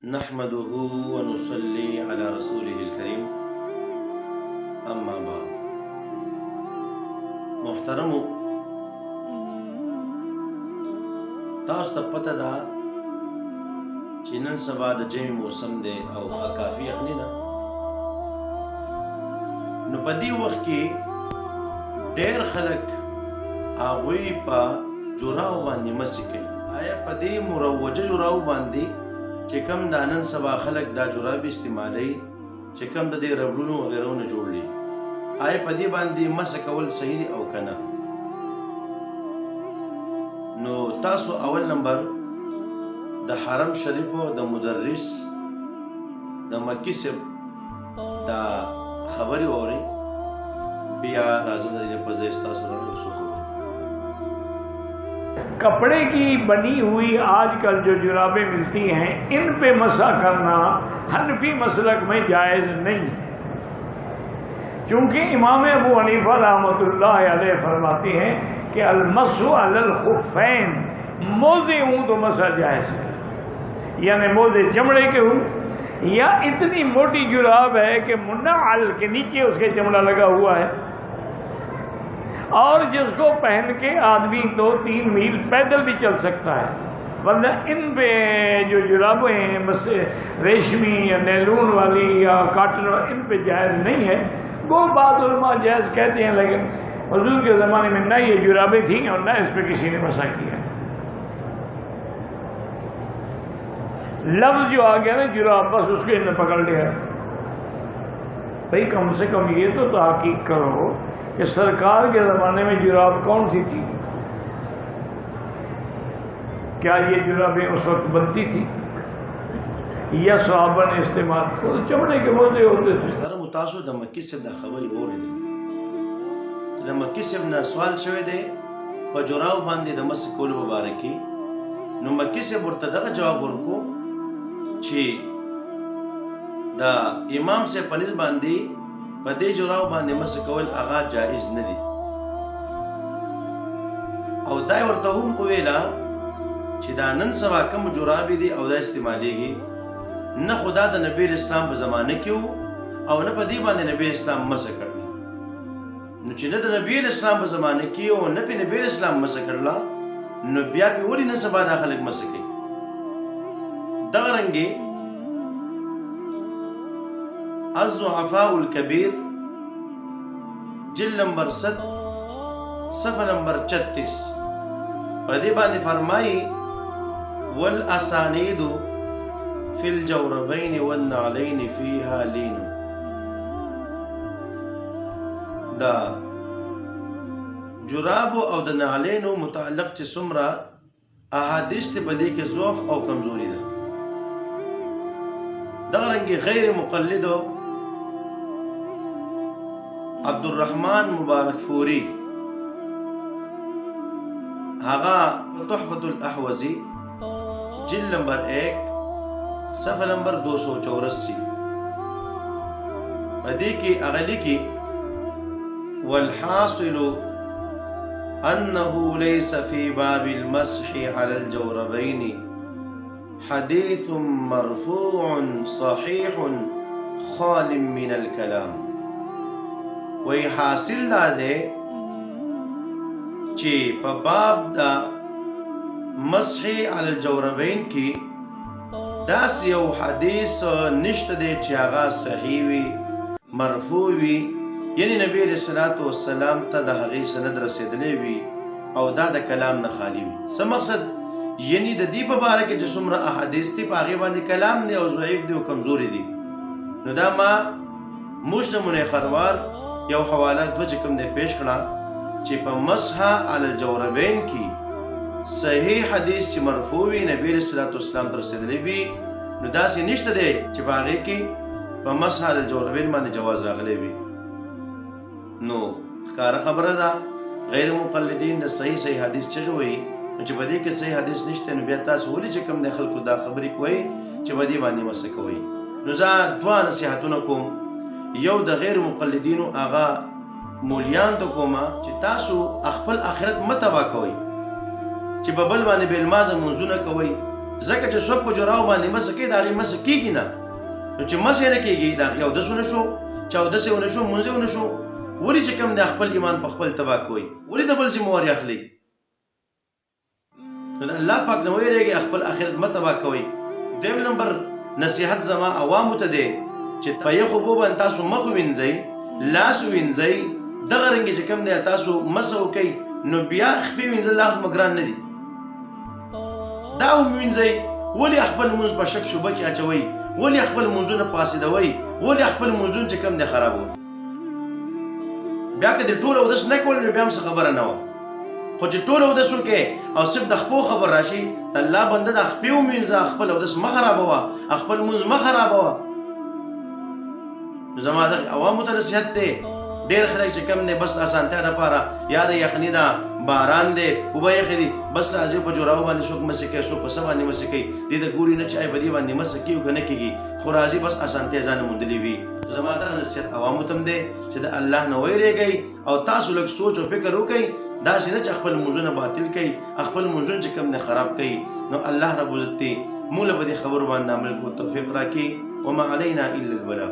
नहमदुहु व नुसल्ली अला रसूलिहिल करीम अम्मा बाद। मोहतरमो, तासु ته پته ده چې نن سبا د جمی موسم دی او ښه کافي یخني ده. نو په دې وخت کې ډېر خلک هغوی په جوراو باندې مسې کوي. آیا په دې مروجه جوراو باندې چې کم دا نن سبا خلک دا جراب استعمالوي چې کم د دې ربړونو وغیرو نه جوړ دي، آیا په دې باندې مسه کول صحیح دي او که نه؟ نو تاسو اول نمبر د حرم شریفو د مدرس د مکی صاحب دا خبرې واورئ، بیا راځم د دې په ځای ستاسو سره څو خبرې. कपड़े की बनी हुई आजकल जो जुराबें मिलती हैं, इन पे मसा करना हनफी मसलक में जायज़ नहीं, क्योंकि इमाम अबू हनीफा रहमतुल्लाह अलैह फरमाते हैं कि अलमसु अलल खुफ़ैन, मोज़े हूँ तो मसा जायज़ है, यानी मोज़े चमड़े के हूँ या इतनी मोटी जुराब है कि मुन्नाअल के नीचे उसके चमड़ा लगा हुआ है और जिसको पहन के आदमी 2-3 मील पैदल भी चल सकता है, वरना इन पे जो जुराबें हैं रेशमी या नैलून वाली या काटन, इन पे जायज़ नहीं है। वो बात उलमा जायज़ कहते हैं, लेकिन हुजूर के ज़माने में ना ये जुराबें थी और ना इस पर किसी ने मसा किया। लफ्ज़ जो आ गया ना जुराब, बस उसको इन्हें पकड़ लिया। भाई कम से कम ये तो तहकीक करो कि सरकार के ज़माने में जुराब कौन सी थी? क्या ये जुराबें उस वक्त बनती थी या सहाबा ने इस्तेमाल को चमड़े के मोजे होते थे? محترم، تاسو د مکی صاحب دا خبرې واورېدلې چې د مکی صاحب نه سوال شوی دی په جوراو باندې د مسې کولو په باره کې. نو مکی صاحب ورته دغه جواب ورکو چې د امام صاحب په نسبت باندې په دې جوراو باندې مسې کول هغه جایز نه دي، او دا ورته هم وویله چې دا نن سبا کوم جرابې دي او دا استعمالیږي نه خدا د نبی اسلام په زمانه کې وو او نه په دې باندې نبی اسلام مسه کړله. نو چې نه د نبی اسلام په زمانه کې او نه په نبی اسلام مسه کړله، نو بیا په ولې نه سبا دا خلک مسه کوي؟ دغه رنګې الضعفاء الكبير جلد نمبر 7 صفحه نمبر 36 په دې باندې فرمایي والاسانید فی الجوربین والنعلین فیها لین. دا جرابو او د نعلینو متعلق چې څومره احادیث ته په دې کې ضعف او کمزوري ده. دغه رنګې غیر مقلدو عبدالرحمن مبارک فوری هغه تحفة الاحوزی جلد نمبر 1 صفحه نمبر 284 پدې کې هغه لیکي والحاصل انه ليس في باب المسح على الجوربين حديث مرفوع صحيح خال من الكلام. وی حاصل دا ده چې په باب دا مسح علی الجوربین کې داس یو حدیث نشته دی چې هغه صحیح وي، مرفوع وي، یعنی نبی علیہ الصلوۃ والسلام ته د هغې سند رسېدلی وي او دا د کلام نه خالی وي. څه مقصد؟ یعنی د دې په باره کې چې څومره احادیث دي په هغې باندې کلام دی او ضعیف دی او کمزوري دي. نو دا ما موږ نمونه خروار یو حواله دوه چې کوم دی پیش کړه چې په مسح علی الجوربین کې صحیح حدیث چې مرفوع وي، نبی علیہ الصلوۃ والسلام ته رسېدلی وي، نو داسې نشته دی چې په هغې کې په مسح علی الجوربین باندې جواز راغلی وي. نو ښکاره خبره ده غیر مقلدین د صحیح حدیث چغې وایي، نو چې په دې کې صحیح حدیث نشته، نو بیا تاسو ولې چې کوم دی خلکو دا خبرې کوئ چې په دې باندې مسح کوئ؟ نو زه دوه نصیحتونه کوم. یو د غیر مقلدینو هغه مولیان ته کومه چې تاسو خپل آخرت مه تباه کوئ، چې په بل باندې بې المازه منځونه کوئ، ځکه چې څوک په جوراو باندې مس کوي د هغې مس کېږي نه. نو چې مس یې نه کېږي د هغې اودس ونه شو، چې اودس یې ونه شو مونځ یې ونه شو، ولې چې کوم دی خپل ایمان په خپل تباه کوئ؟ ولې د بل ذمواري اخلئ؟ نو د الله پاک نه ویرېږئ، خپل آخرت مه تباه کوئ. دویم نمبر نصیحت زما عوامو ته دی چې په یخو اوبو باندې تاسو مخ ووینځئ، لاس ووینځئ، دغه رنګې چې کوم دی تاسو مسه وکئ، نو بیا خفې وینځل لا هم ګران نه دي. دا هم ووینځئ. ولې خپل لمونځ په شک شبه کې اچوئ؟ ولې خپل لمونځونه فاسدوئ؟ ولې خپل لمونځونه چې کوم دی خرابوئ؟ بیا که د ټول اودس نه کول نو بیا هم څه خبره نه وه، خو چې ټول اودس وکړې او صرف د خپو خبر راشي، د الله بنده د خپې ومینځه، خپل اودس مه خرابوه، خپل لمونځ مه خرابوه. نو زما دغه عوامو ته نصیحت دی. ډېر خلک چې کوم دی بس د اسانتیا لپاره یاره یخني ده، باران دی، اوبه یخې دي، بس راځي په جوراو باندې څوک مسې کوي، څوک په څه باندې مسې کوي، دې ته ګوري نه چې ای په دې باندې مسه کېږي که نه کېږي، خو راځي بس اسانتیا ځان موندلې وي. زما دغه نصیحت عوامو ته هم دی چې د الله نه ویرېږئ او تاسو لږ سوچ او فکر وکئ، داسې نه چې خپل لمونځونه باطل کوئ، خپل لمونځونه چې کوم دی خراب کوئ. نو الله رب العزت دې موږ له په دې خبرو باندې عمل کولو توفیق راکړي. وما علینا الا البلاغ.